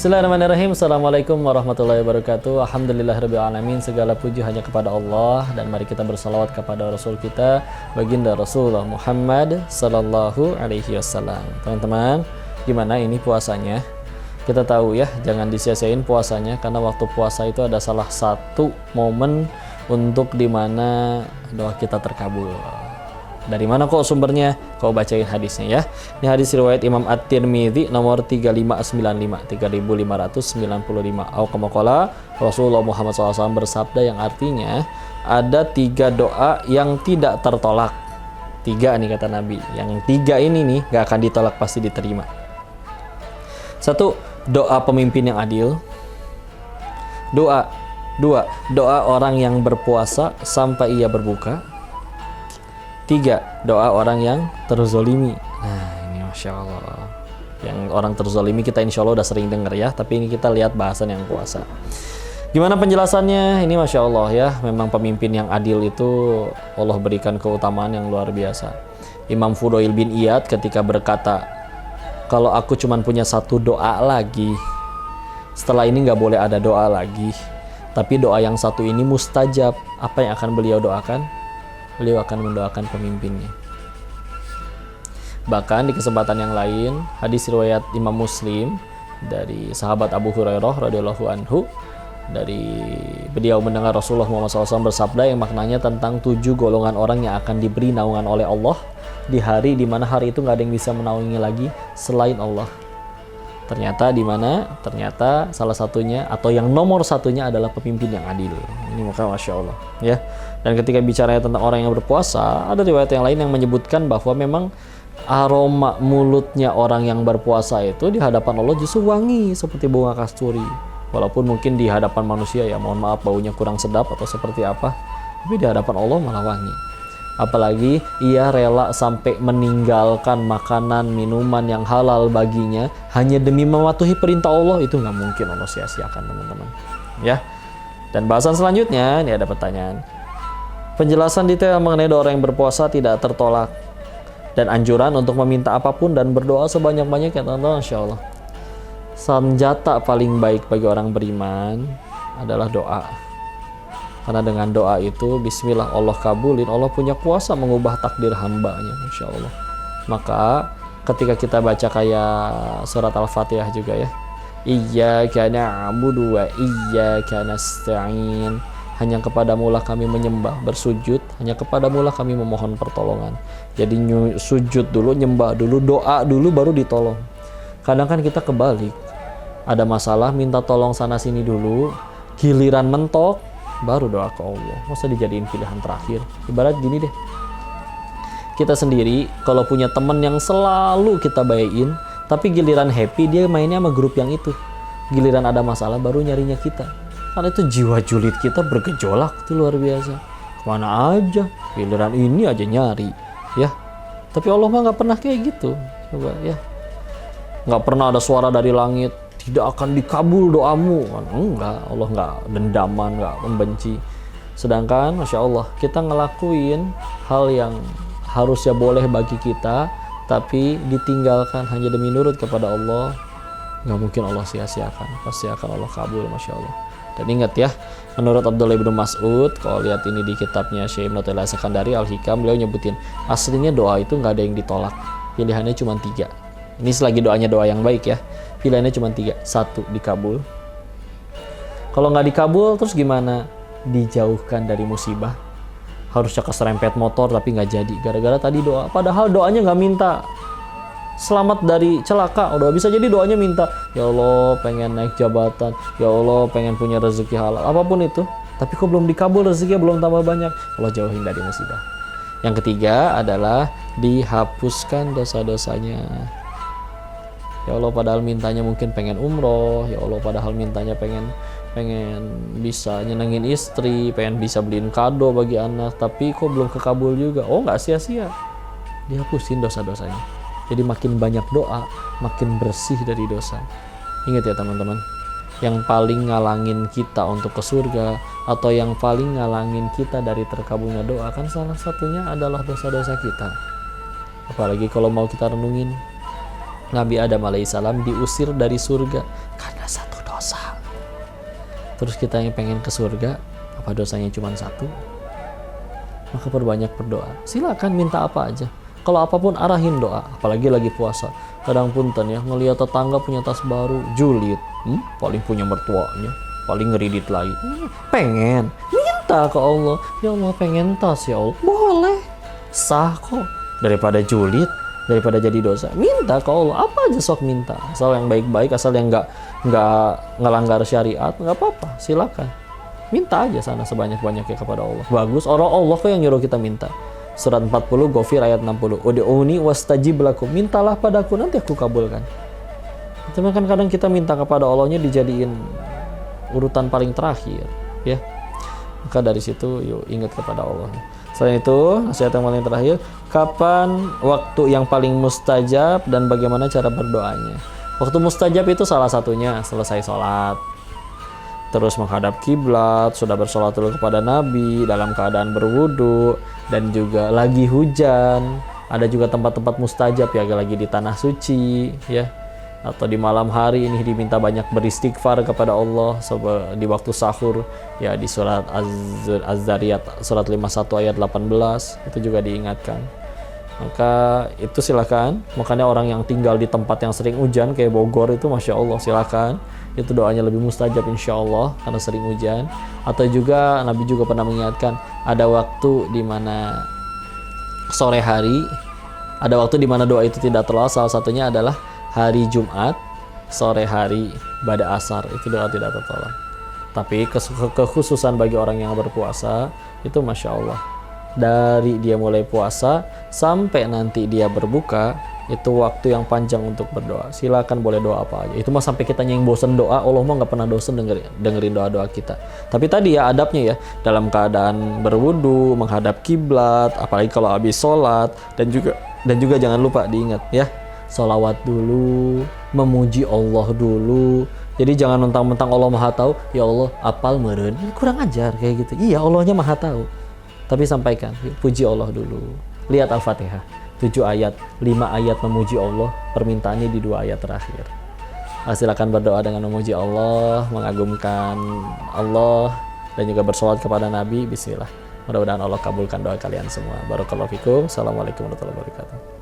Bismillahirrahmanirrahim. Assalamualaikum warahmatullahi wabarakatuh. Alhamdulillahirabbil alamin. Segala puji hanya kepada Allah, dan mari kita bersalawat kepada Rasul kita, baginda Rasulullah Muhammad sallallahu alaihi wasallam. Teman-teman, gimana ini puasanya? Kita tahu ya, jangan disia-siain puasanya, karena waktu puasa itu ada salah satu momen untuk dimana doa kita terkabul. Dari mana kok sumbernya? Kau bacain hadisnya ya. Ini hadis riwayat Imam At-Tirmidzi nomor 3595, 3595. Au kama qala Rasulullah Muhammad SAW bersabda, yang artinya ada 3 doa yang tidak tertolak. 3 nih kata Nabi. Yang 3 ini nih gak akan ditolak, pasti diterima. 1. Doa pemimpin yang adil. 2. Doa orang yang berpuasa sampai ia berbuka. 3. Doa orang yang terzolimi. Nah ini Masya Allah, yang orang terzolimi kita insya Allah udah sering dengar ya, tapi ini kita lihat bahasan yang puasa. Gimana penjelasannya? Ini Masya Allah ya, memang pemimpin yang adil itu Allah berikan keutamaan yang luar biasa. Imam Fudail bin Iyad ketika berkata, kalau aku cuma punya 1 doa lagi, setelah ini gak boleh ada doa lagi, tapi doa yang 1 ini mustajab. Apa yang akan beliau doakan? Beliau akan mendoakan pemimpinnya. Bahkan di kesempatan yang lain, hadis riwayat Imam Muslim dari sahabat Abu Hurairah radhiyallahu anhu, dari beliau mendengar Rasulullah Muhammad SAW bersabda yang maknanya tentang 7 golongan orang yang akan diberi naungan oleh Allah di hari di mana hari itu nggak ada yang bisa menaungi lagi selain Allah. Ternyata di mana? Ternyata salah satunya atau yang nomor 1-nya adalah pemimpin yang adil. Ini maka Masya Allah ya. Dan ketika bicaranya tentang orang yang berpuasa, ada riwayat yang lain yang menyebutkan bahwa memang aroma mulutnya orang yang berpuasa itu di hadapan Allah justru wangi seperti bunga kasturi. Walaupun mungkin di hadapan manusia ya mohon maaf baunya kurang sedap atau seperti apa, tapi di hadapan Allah malah wangi. Apalagi ia rela sampai meninggalkan makanan, minuman yang halal baginya hanya demi mematuhi perintah Allah, itu nggak mungkin Allah sia-siakan teman-teman ya. Dan bahasan selanjutnya, ini ada pertanyaan. Penjelasan detail mengenai doa orang yang berpuasa tidak tertolak, dan anjuran untuk meminta apapun dan berdoa sebanyak-banyaknya teman-teman. Insya Allah senjata paling baik bagi orang beriman adalah doa. Karena dengan doa itu, bismillah Allah kabulin, Allah punya kuasa mengubah takdir hambanya, Masya Allah. Maka ketika kita baca kayak surat Al-Fatihah juga ya, Iyyaka na'budu wa iyyaka nasta'in, hanya kepadamu lah kami menyembah, bersujud, hanya kepadamu lah kami memohon pertolongan. Jadi sujud dulu, nyembah dulu, doa dulu, baru ditolong. Kadang kan kita kebalik, ada masalah minta tolong sana sini dulu, giliran mentok baru doa ke Allah. Masa dijadiin pilihan terakhir? Ibarat gini deh, kita sendiri kalau punya teman yang selalu kita bayain, tapi giliran happy dia mainnya sama grup yang itu, giliran ada masalah baru nyarinya kita. Karena itu jiwa julid kita bergejolak itu luar biasa. Kemana aja, giliran ini aja nyari ya. Tapi Allah mah nggak pernah kayak gitu. Coba ya, nggak pernah ada suara dari langit, tidak akan dikabul doamu. Enggak, Allah nggak dendaman, nggak membenci. Sedangkan Masya Allah kita ngelakuin hal yang harusnya boleh bagi kita, tapi ditinggalkan hanya demi nurut kepada Allah, nggak mungkin Allah sia-siakan, pasti akan Allah kabul Masya Allah. Dan ingat ya, menurut Abdullah bin Mas'ud, kalau lihat ini di kitabnya Syekh Ibnu Taimiyah Sekandari Al-Hikam, beliau nyebutin aslinya doa itu nggak ada yang ditolak, pilihannya cuma 3. Ini selagi doanya doa yang baik ya, pilihannya cuma 3. 1 dikabul, kalau nggak dikabul terus gimana? Dijauhkan dari musibah. Harusnya keserempet motor tapi nggak jadi gara-gara tadi doa, padahal doanya nggak minta selamat dari celaka, udah bisa jadi doanya minta, ya Allah pengen naik jabatan, ya Allah pengen punya rezeki halal, apapun itu, tapi kok belum dikabul, rezekinya belum tambah banyak, Allah jauhin dari musibah. Yang ketiga adalah dihapuskan dosa-dosanya. Ya Allah padahal mintanya mungkin pengen umroh, ya Allah padahal mintanya pengen bisa nyenengin istri, pengen bisa beliin kado bagi anak, tapi kok belum kekabul juga. Oh nggak sia-sia, dihapusin dosa-dosanya. Jadi makin banyak doa, makin bersih dari dosa. Ingat ya teman-teman, yang paling ngalangin kita untuk ke surga, atau yang paling ngalangin kita dari terkabulnya doa, kan salah satunya adalah dosa-dosa kita. Apalagi kalau mau kita renungin, Nabi Adam alaihissalam diusir dari surga karena terus kita yang pengen ke surga, apa dosanya cuma satu? Maka perbanyak berdoa. Silakan minta apa aja. Kalau apapun arahin doa, apalagi lagi puasa. Kadang punten ya, ngelihat tetangga punya tas baru, julid, paling punya mertuanya, paling ngeridit lagi. Pengen, minta ke Allah. Ya Allah pengen tas ya Allah. Boleh, sah kok. Daripada julid, daripada jadi dosa, minta ke Allah. Apa aja sok minta, asal yang baik-baik, asal yang nggak ngelanggar syariat, nggak apa-apa. Silakan, minta aja sana sebanyak-banyaknya kepada Allah. Bagus, orang Allah kok yang nyuruh kita minta. Surat 40 Ghafir ayat 60. Ud'uni wastajib lakum. Mintalah padaku nanti aku kabulkan. Cuma kan kadang kita minta kepada Allahnya dijadiin urutan paling terakhir, ya. Maka dari situ yuk ingat kepada Allah. Selain itu, nasihat yang paling terakhir, kapan waktu yang paling mustajab dan bagaimana cara berdoanya. Waktu mustajab itu salah satunya selesai sholat, terus menghadap kiblat, sudah bersolat dulu kepada Nabi dalam keadaan berwudu, dan juga lagi hujan. Ada juga tempat-tempat mustajab ya, lagi di tanah suci ya, atau di malam hari ini diminta banyak beristighfar kepada Allah di waktu sahur ya, di surat Az-Zariyat surat 51 ayat 18 itu juga diingatkan. Maka itu silakan. Makanya orang yang tinggal di tempat yang sering hujan kayak Bogor itu Masya Allah, silakan, itu doanya lebih mustajab insya Allah karena sering hujan. Atau juga Nabi juga pernah mengingatkan, ada waktu di mana sore hari, ada waktu di mana doa itu tidak terlalu. Salah satunya adalah hari Jumat sore hari pada asar, itu doa tidak tertolak. Tapi kekhususan bagi orang yang berpuasa itu Masya Allah, dari dia mulai puasa sampai nanti dia berbuka, itu waktu yang panjang untuk berdoa. Silakan boleh doa apa aja. Itu mah sampai kita yang bosen doa, Allah mah nggak pernah bosen dengerin doa-doa kita. Tapi tadi ya adabnya ya, dalam keadaan berwudu, menghadap kiblat, apalagi kalau habis sholat, dan juga jangan lupa diingat ya, sholawat dulu, memuji Allah dulu. Jadi jangan mentang-mentang Allah Maha Tahu, ya Allah apal meureun, kurang ajar kayak gitu. Iya, Allahnya Maha Tahu. Tapi sampaikan, puji Allah dulu. Lihat Al-Fatihah, 7 ayat, 5 ayat memuji Allah, permintaannya di 2 ayat terakhir. Silakan berdoa dengan memuji Allah, mengagumkan Allah, dan juga bersolawat kepada Nabi. Bismillah. Mudah-mudahan Allah kabulkan doa kalian semua. Barakallahu fikum. Assalamualaikum warahmatullahi wabarakatuh.